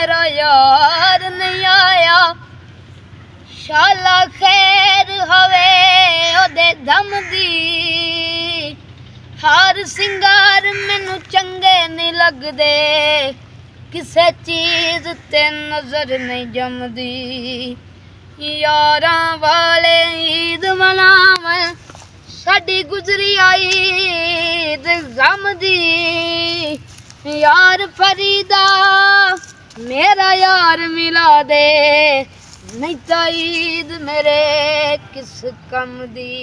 मेरा यार नहीं आया शाला खैर हवे ओदे दम दी हर सिंगार मैनू चंगे नहीं लगदे किसे चीज ते नजर नहीं जमदी यारां वाले ईद मनावन साडी गुजरी आई ईद गम दी यार फरीदा मेरा यार मिला दे नहीं ता ईद मेरे किस कम दी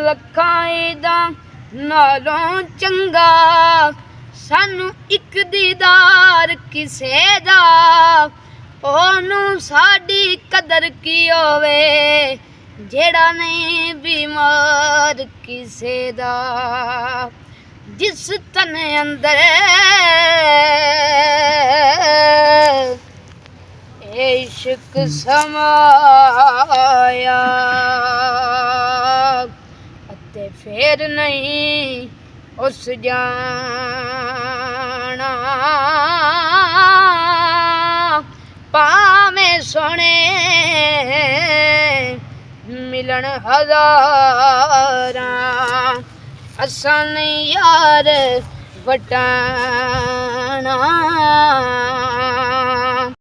लखां ईदां नालों चंगा सानू इक दीदार किसे दा ओनू साडी कदर की होवे जेड़ा नहीं बीमार किसे दा जिस तन अंदर इश्क समाया अते फिर नहीं उस जाना भावें सोने मिलन हज़ारां असां नहीं यार वटाना।